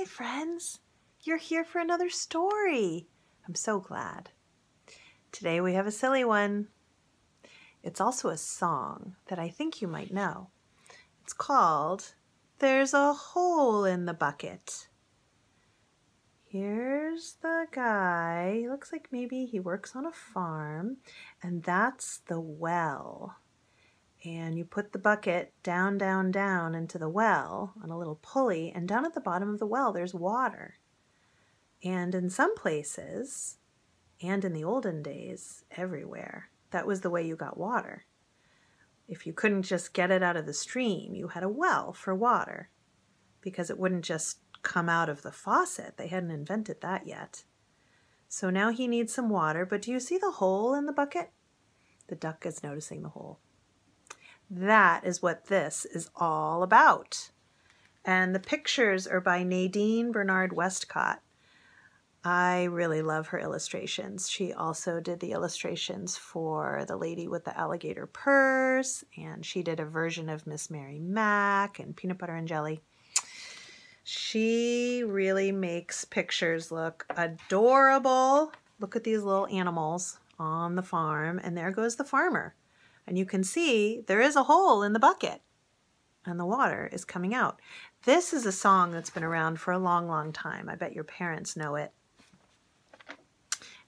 Hi friends, you're here for another story. I'm so glad. Today we have a silly one. It's also a song that I think you might know. It's called There's a Hole in the Bucket. Here's the guy. He looks like maybe he works on a farm, and that's the well. And you put the bucket down, down, down into the well on a little pulley, and down at the bottom of the well there's water. And in some places, and in the olden days, everywhere, that was the way you got water. If you couldn't just get it out of the stream, you had a well for water, because it wouldn't just come out of the faucet. They hadn't invented that yet. So now he needs some water, but do you see the hole in the bucket? The duck is noticing the hole. That is what this is all about. And the pictures are by Nadine Westcott. I really love her illustrations. She also did the illustrations for The Lady with the Alligator Purse, and she did a version of Miss Mary Mack and Peanut Butter and Jelly. She really makes pictures look adorable. Look at these little animals on the farm, and there goes the farmer. And you can see there is a hole in the bucket and the water is coming out. This is a song that's been around for a long, long time. I bet your parents know it.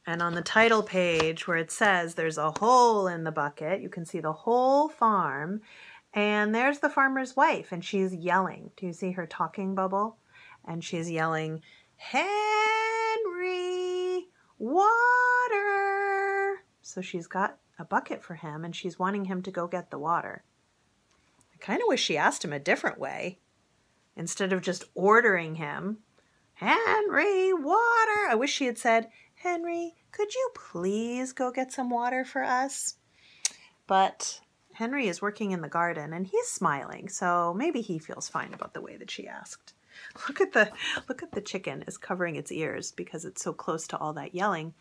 And on the title page where it says there's a hole in the bucket, you can see the whole farm. And there's the farmer's wife, and she's yelling. Do you see her talking bubble? And she's yelling, "Henry, water!" So she's got a bucket for him, and she's wanting him to go get the water. I kind of wish she asked him a different way. Instead of just ordering him, "Henry, water!" I wish she had said, "Henry, could you please go get some water for us?" But Henry is working in the garden, and he's smiling, so maybe he feels fine about the way that she asked. Look at the chicken is covering its ears because it's so close to all that yelling.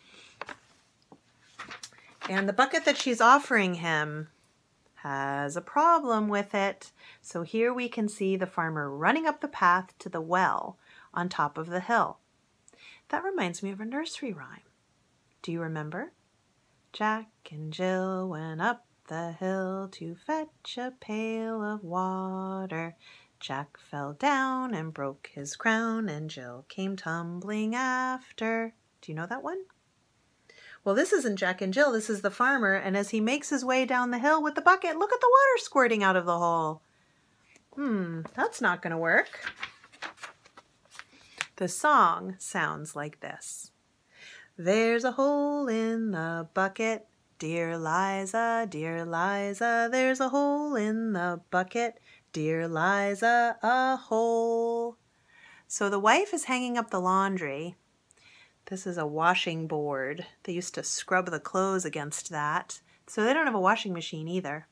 And the bucket that she's offering him has a problem with it. So here we can see the farmer running up the path to the well on top of the hill. That reminds me of a nursery rhyme. Do you remember? Jack and Jill went up the hill to fetch a pail of water. Jack fell down and broke his crown, and Jill came tumbling after. Do you know that one? Well, this isn't Jack and Jill, this is the farmer, and as he makes his way down the hill with the bucket, look at the water squirting out of the hole. That's not going to work. The song sounds like this. There's a hole in the bucket, dear Liza, there's a hole in the bucket, dear Liza, a hole. So the wife is hanging up the laundry. This is a washing board. They used to scrub the clothes against that. So they don't have a washing machine either.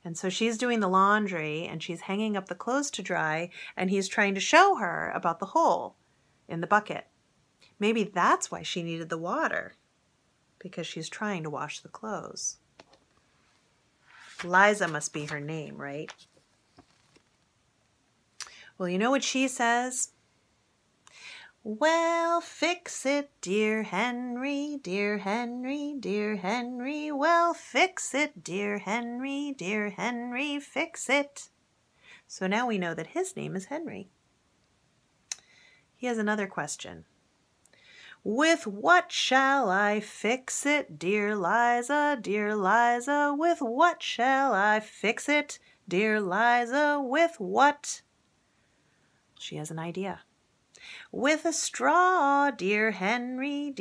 And so she's doing the laundry and she's hanging up the clothes to dry, and he's trying to show her about the hole in the bucket. Maybe that's why she needed the water, because she's trying to wash the clothes. Liza must be her name, right? Well, you know what she says? "Well, fix it, dear Henry, dear Henry, dear Henry. Well, fix it, dear Henry, fix it." So now we know that his name is Henry. He has another question. "With what shall I fix it, dear Liza, with what shall I fix it, dear Liza, with what?" She has an idea. "With a straw, dear Henry, with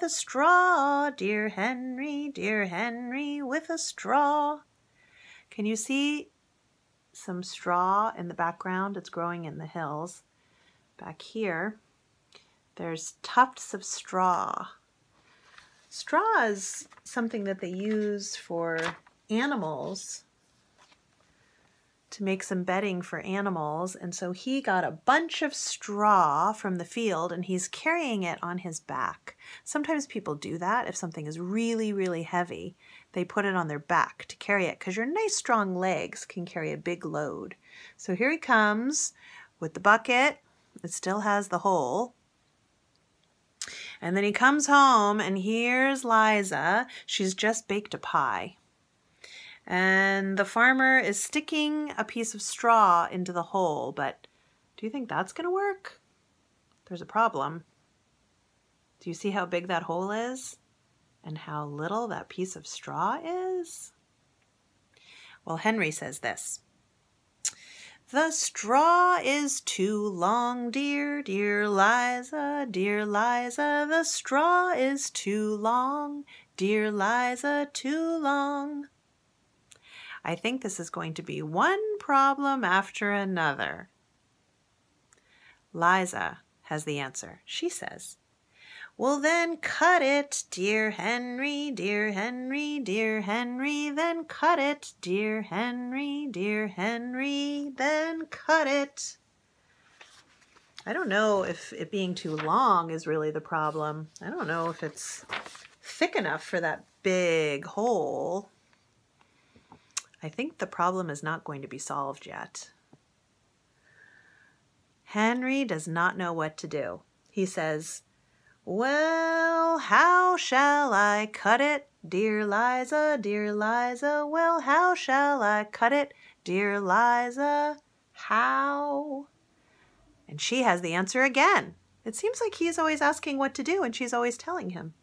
a straw, dear Henry, with a straw." Can you see some straw in the background? It's growing in the hills. Back here, there's tufts of straw. Straw is something that they use for animals, to make some bedding for animals, and so he got a bunch of straw from the field and he's carrying it on his back. Sometimes people do that. If something is really, really heavy, they put it on their back to carry it, because your nice strong legs can carry a big load. So here he comes with the bucket. It still has the hole. And then he comes home and here's Liza. She's just baked a pie. And the farmer is sticking a piece of straw into the hole, but do you think that's going to work? There's a problem. Do you see how big that hole is? And how little that piece of straw is? Well, Henry says this. The straw is too long, dear, dear Liza, dear Liza. The straw is too long, dear Liza, too long. I think this is going to be one problem after another. Liza has the answer. She says, well, then cut it, dear Henry, dear Henry, dear Henry, then cut it, dear Henry, dear Henry, then cut it. I don't know if it being too long is really the problem. I don't know if it's thick enough for that big hole. I think the problem is not going to be solved yet. Henry does not know what to do. He says, well, how shall I cut it, dear Liza, dear Liza? Well, how shall I cut it, dear Liza? How? And she has the answer again. It seems like he's always asking what to do and she's always telling him.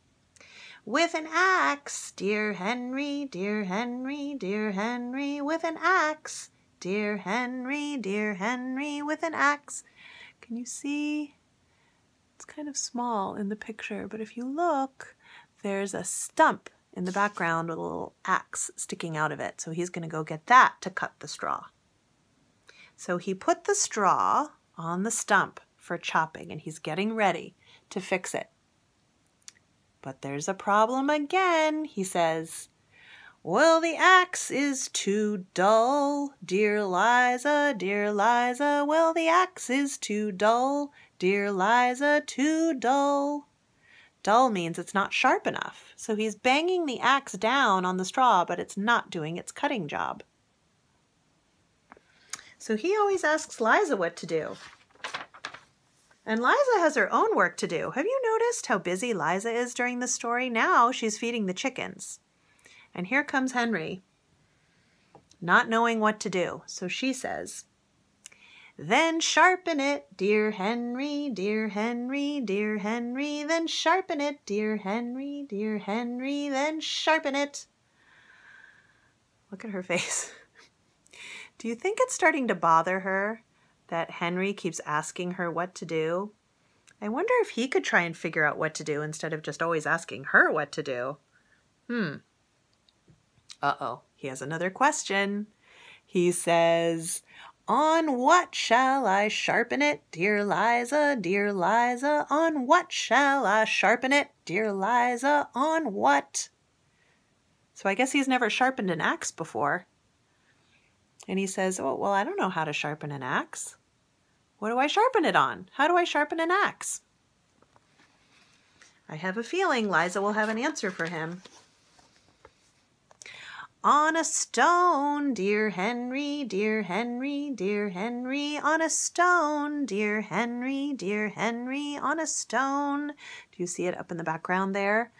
With an axe, dear Henry, dear Henry, dear Henry, with an axe, dear Henry, dear Henry, with an axe. Can you see? It's kind of small in the picture, but if you look, there's a stump in the background with a little axe sticking out of it. So he's going to go get that to cut the straw. So he put the straw on the stump for chopping, and he's getting ready to fix it. But there's a problem again, he says. Well, the axe is too dull, dear Liza, dear Liza. Well, the axe is too dull, dear Liza, too dull. Dull means it's not sharp enough. So he's banging the axe down on the straw, but it's not doing its cutting job. So he always asks Liza what to do. And Liza has her own work to do. Have you noticed how busy Liza is during the story? Now she's feeding the chickens. And here comes Henry, not knowing what to do. So she says, then sharpen it, dear Henry, dear Henry, dear Henry. Then sharpen it, dear Henry, dear Henry. Then sharpen it. Look at her face. Do you think it's starting to bother her that Henry keeps asking her what to do? I wonder if he could try and figure out what to do instead of just always asking her what to do. Uh-oh, he has another question. He says, on what shall I sharpen it, dear Liza, dear Liza? On what shall I sharpen it, dear Liza? On what? So I guess he's never sharpened an axe before. And he says, oh, well, I don't know how to sharpen an axe. What do I sharpen it on? How do I sharpen an axe? I have a feeling Liza will have an answer for him. On a stone, dear Henry, dear Henry, dear Henry. On a stone, dear Henry, dear Henry. On a stone. Do you see it up in the background there?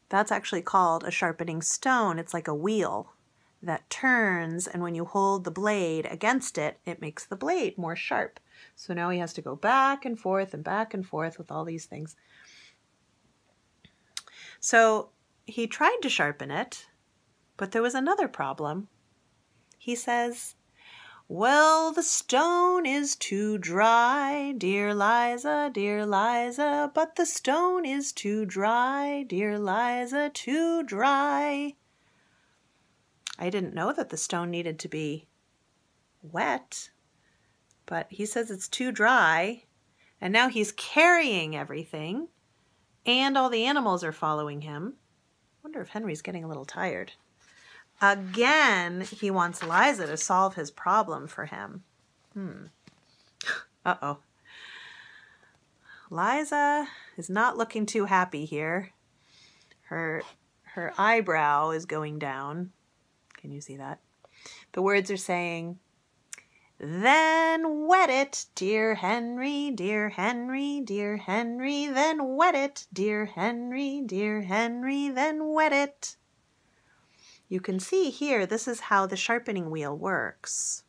That's actually called a sharpening stone. It's like a wheel that turns, and when you hold the blade against it, it makes the blade more sharp. So now he has to go back and forth with all these things. So he tried to sharpen it, but there was another problem. He says, well, the stone is too dry, dear Liza, dear Liza. But the stone is too dry, dear Liza, too dry. I didn't know that the stone needed to be wet, but he says it's too dry, and now he's carrying everything, and all the animals are following him. I wonder if Henry's getting a little tired. Again, he wants Liza to solve his problem for him. Uh-oh. Liza is not looking too happy here. Her eyebrow is going down. Can you see that? The words are saying, then wet it, dear Henry, dear Henry, dear Henry, then wet it, dear Henry, dear Henry, then wet it. You can see here, this is how the sharpening wheel works.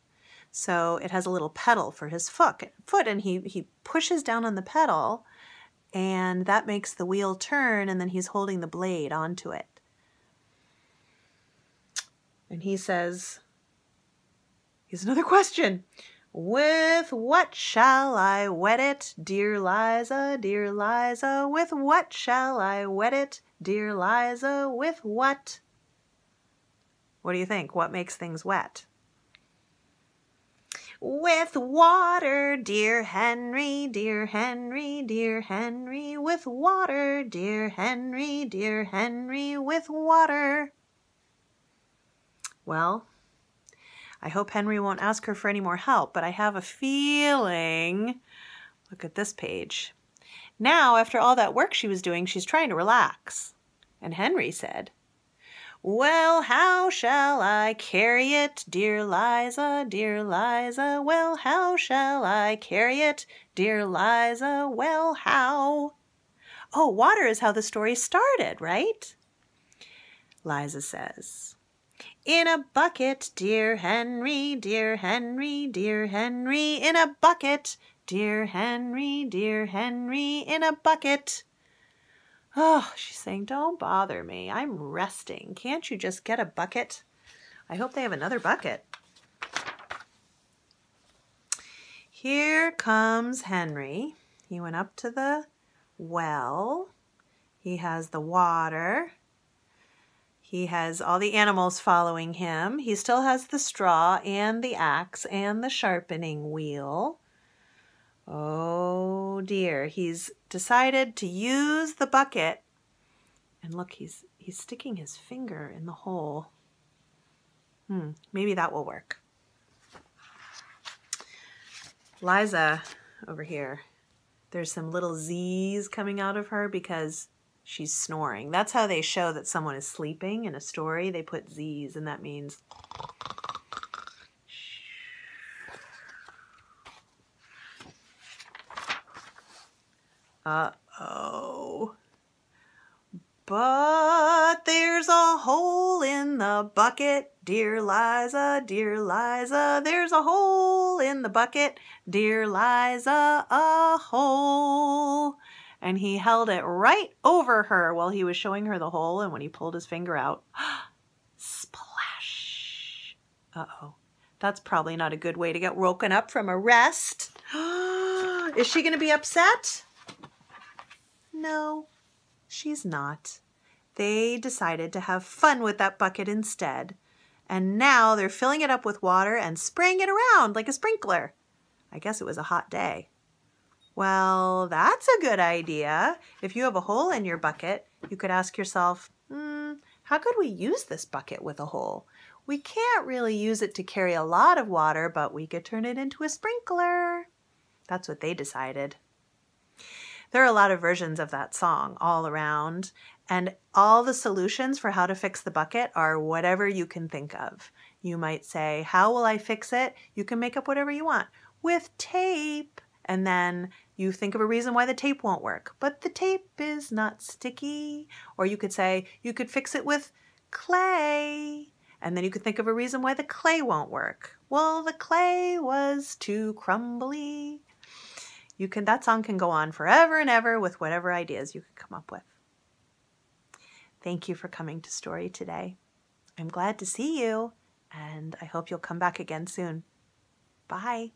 So it has a little pedal for his foot and he pushes down on the pedal, and that makes the wheel turn, and then he's holding the blade onto it. And he says, here's another question. With what shall I wet it, dear Liza, dear Liza? With what shall I wet it, dear Liza? With what? What do you think? What makes things wet? With water, dear Henry, dear Henry, dear Henry. With water, dear Henry, dear Henry. With water. Well, I hope Henry won't ask her for any more help, but I have a feeling, look at this page. Now, after all that work she was doing, she's trying to relax. And Henry said, well, how shall I carry it, dear Liza, dear Liza? Well, how shall I carry it, dear Liza? Well, how? Oh, water is how the story started, right? Liza says, in a bucket, dear Henry, dear Henry, dear Henry, in a bucket, dear Henry, dear Henry, in a bucket. Oh, she's saying, don't bother me. I'm resting. Can't you just get a bucket? I hope they have another bucket. Here comes Henry. He went up to the well. He has the water. He has all the animals following him. He still has the straw and the axe and the sharpening wheel. Oh dear, he's decided to use the bucket. And look, he's sticking his finger in the hole. Maybe that will work. Liza over here, there's some little Z's coming out of her because she's snoring. That's how they show that someone is sleeping in a story. They put Z's, and that means uh-oh. But there's a hole in the bucket, dear Liza, dear Liza. There's a hole in the bucket, dear Liza, a hole. And he held it right over her while he was showing her the hole, and when he pulled his finger out, splash. Uh-oh. That's probably not a good way to get woken up from a rest. Is she going to be upset? No, she's not. They decided to have fun with that bucket instead. And now they're filling it up with water and spraying it around like a sprinkler. I guess it was a hot day. Well, that's a good idea. If you have a hole in your bucket, you could ask yourself, how could we use this bucket with a hole? We can't really use it to carry a lot of water, but we could turn it into a sprinkler. That's what they decided. There are a lot of versions of that song all around, and all the solutions for how to fix the bucket are whatever you can think of. You might say, how will I fix it? You can make up whatever you want. With tape. And then you think of a reason why the tape won't work. But the tape is not sticky. Or you could say, you could fix it with clay. And then you could think of a reason why the clay won't work. Well, the clay was too crumbly. That song can go on forever and ever with whatever ideas you could come up with. Thank you for coming to Story today. I'm glad to see you, and I hope you'll come back again soon. Bye.